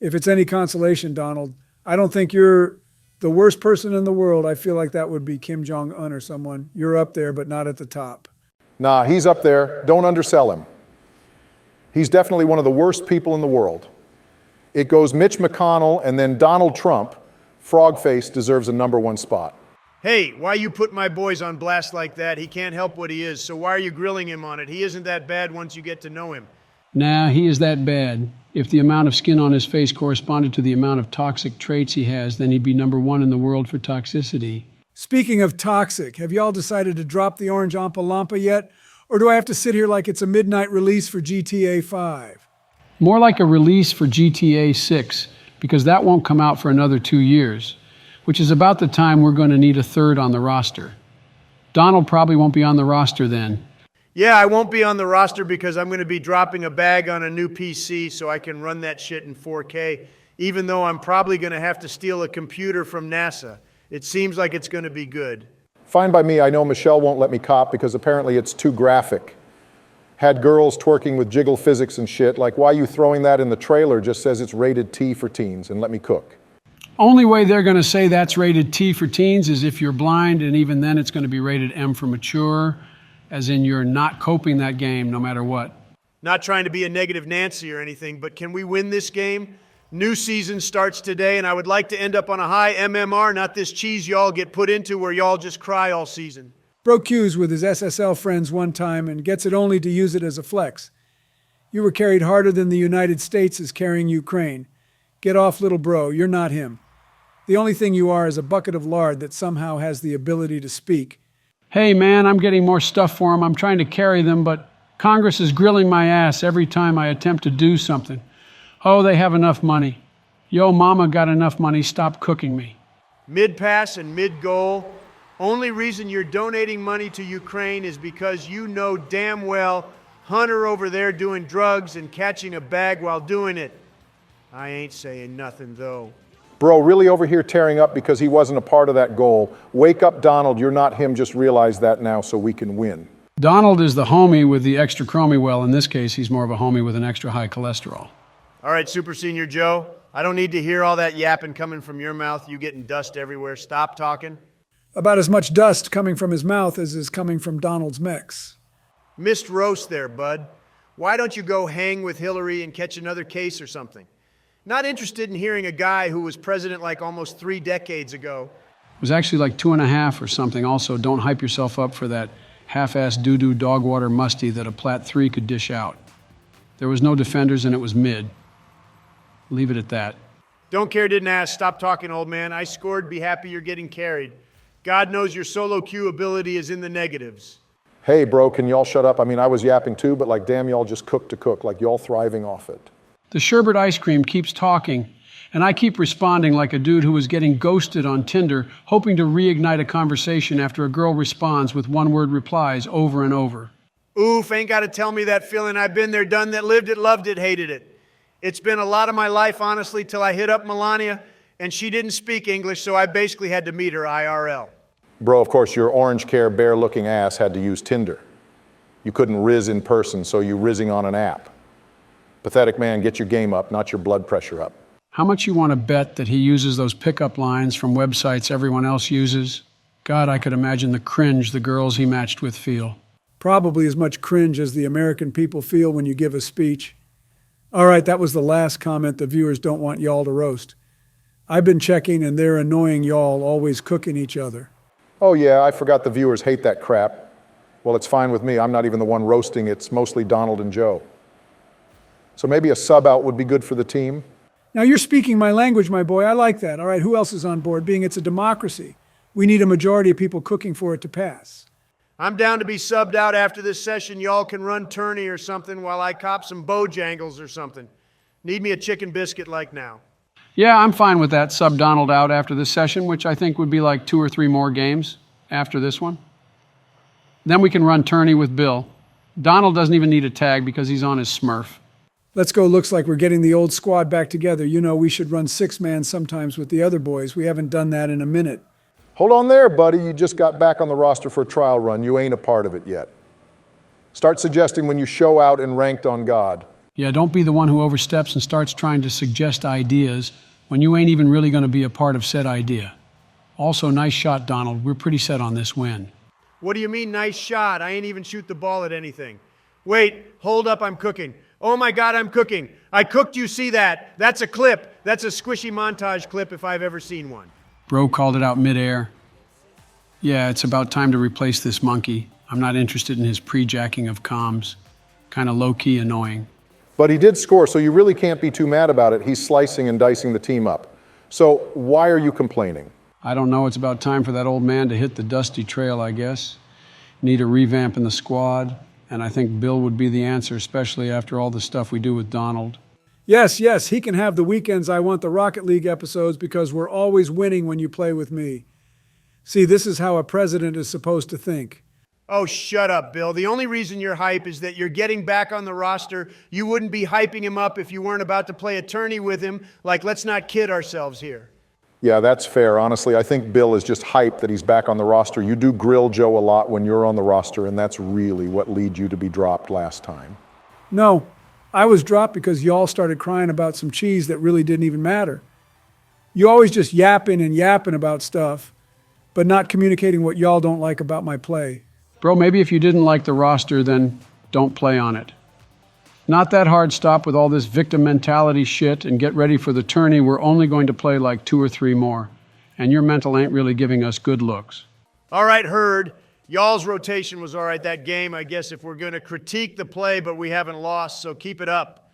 If it's any consolation, Donald, I don't think you're the worst person in the world. I feel like that would be Kim Jong-un or someone. You're up there, but not at the top. Nah, he's up there. Don't undersell him. He's definitely one of the worst people in the world. It goes Mitch McConnell and then Donald Trump. Frog-face deserves a #1 spot. Hey, why you put my boys on blast like that? He can't help what he is, so why are you grilling him on it? He isn't that bad once you get to know him. Nah, he is that bad. If the amount of skin on his face corresponded to the amount of toxic traits he has, then he'd be #1 in the world for toxicity. Speaking of toxic, have y'all decided to drop the orange Oompa Loompa yet? Or do I have to sit here like it's a midnight release for GTA 5? More like a release for GTA 6, because that won't come out for another 2 years, which is about the time we're going to need a third on the roster. Donald probably won't be on the roster then. Yeah, I won't be on the roster because I'm going to be dropping a bag on a new PC so I can run that shit in 4K, even though I'm probably going to have to steal a computer from NASA. It seems like it's going to be good. Fine by me. I know Michelle won't let me cop because apparently it's too graphic. Had girls twerking with jiggle physics and shit. Like, why are you throwing that in the trailer? Just says it's rated T for teens, and let me cook. Only way they're going to say that's rated T for teens is if you're blind, and even then it's going to be rated M for mature, as in you're not coping that game no matter what. Not trying to be a negative Nancy or anything, but can we win this game? New season starts today, and I would like to end up on a high MMR, not this cheese y'all get put into where y'all just cry all season. Broke cues with his SSL friends one time and gets it only to use it as a flex. You were carried harder than the United States is carrying Ukraine. Get off, little bro, you're not him. The only thing you are is a bucket of lard that somehow has the ability to speak. Hey man, I'm getting more stuff for them. I'm trying to carry them, but Congress is grilling my ass every time I attempt to do something. Oh, they have enough money. Yo, mama got enough money, stop cooking me. Mid-pass and mid-goal. Only reason you're donating money to Ukraine is because you know damn well Hunter over there doing drugs and catching a bag while doing it. I ain't saying nothing, though. Bro, really over here tearing up because he wasn't a part of that goal. Wake up, Donald. You're not him. Just realize that now so we can win. Donald is the homie with the extra chromie. Well, in this case, he's more of a homie with an extra high cholesterol. All right, Super Senior Joe. I don't need to hear all that yapping coming from your mouth. You getting dust everywhere. Stop talking. About as much dust coming from his mouth as is coming from Donald's mechs. Missed roast there, bud. Why don't you go hang with Hillary and catch another case or something? Not interested in hearing a guy who was president like almost 3 decades ago. It was actually like 2.5 or something. Also, don't hype yourself up for that half-assed doo-doo dog water musty that a Plat 3 could dish out. There was no defenders and it was mid. Leave it at that. Don't care, didn't ask. Stop talking, old man. I scored. Be happy you're getting carried. God knows your solo queue ability is in the negatives. Hey, bro, can y'all shut up? I mean, I was yapping too, but like, damn, y'all just cook to cook. Like, y'all thriving off it. The sherbet ice cream keeps talking, and I keep responding like a dude who was getting ghosted on Tinder, hoping to reignite a conversation after a girl responds with one-word replies over and over. Oof, ain't got to tell me that feeling. I've been there, done that, lived it, loved it, hated it. It's been a lot of my life, honestly, till I hit up Melania, and she didn't speak English, so I basically had to meet her IRL. Bro, of course, your orange care bear-looking ass had to use Tinder. You couldn't rizz in person, so you rizzing on an app. Pathetic man, get your game up, not your blood pressure up. How much you want to bet that he uses those pickup lines from websites everyone else uses? God, I could imagine the cringe the girls he matched with feel. Probably as much cringe as the American people feel when you give a speech. All right, that was the last comment the viewers don't want y'all to roast. I've been checking and they're annoying y'all always cooking each other. Oh yeah, I forgot the viewers hate that crap. Well, it's fine with me. I'm not even the one roasting. It's mostly Donald and Joe. So maybe a sub out would be good for the team. Now you're speaking my language, my boy. I like that. All right, who else is on board? Being it's a democracy, we need a majority of people cooking for it to pass. I'm down to be subbed out after this session. Y'all can run tourney or something while I cop some Bojangles or something. Need me a chicken biscuit like now. Yeah, I'm fine with that. Sub Donald out after this session, which I think would be like 2 or 3 more games after this one. Then we can run tourney with Bill. Donald doesn't even need a tag because he's on his Smurf. Let's go. Looks like we're getting the old squad back together. You know, we should run 6-man sometimes with the other boys. We haven't done that in a minute. Hold on there, buddy. You just got back on the roster for a trial run. You ain't a part of it yet. Start suggesting when you show out and ranked on God. Yeah, don't be the one who oversteps and starts trying to suggest ideas when you ain't even really going to be a part of said idea. Also, nice shot, Donald. We're pretty set on this win. What do you mean, nice shot? I ain't even shoot the ball at anything. Wait, hold up, I'm cooking. Oh my God, I'm cooking. I cooked, you see that? That's a clip. That's a squishy montage clip if I've ever seen one. Bro called it out midair. Yeah, it's about time to replace this monkey. I'm not interested in his pre-jacking of comms. Kind of low-key annoying. But he did score, so you really can't be too mad about it. He's slicing and dicing the team up. So why are you complaining? I don't know, it's about time for that old man to hit the dusty trail, I guess. Need a revamp in the squad, and I think Bill would be the answer, especially after all the stuff we do with Donald. Yes, yes, he can have the weekends I want the Rocket League episodes because we're always winning when you play with me. See, this is how a president is supposed to think. Oh, shut up, Bill. The only reason you're hype is that you're getting back on the roster. You wouldn't be hyping him up if you weren't about to play attorney with him. Like, let's not kid ourselves here. Yeah, that's fair. Honestly, I think Bill is just hyped that he's back on the roster. You do grill Joe a lot when you're on the roster, and that's really what leads you to be dropped last time. No, I was dropped because y'all started crying about some cheese that really didn't even matter. You always just yapping and yapping about stuff, but not communicating what y'all don't like about my play. Bro, maybe if you didn't like the roster, then don't play on it. Not that hard. Stop with all this victim mentality shit and get ready for the tourney. We're only going to play like 2 or 3 more. And your mental ain't really giving us good looks. All right, heard. Y'all's rotation was all right that game, I guess, if we're going to critique the play, but we haven't lost, so keep it up.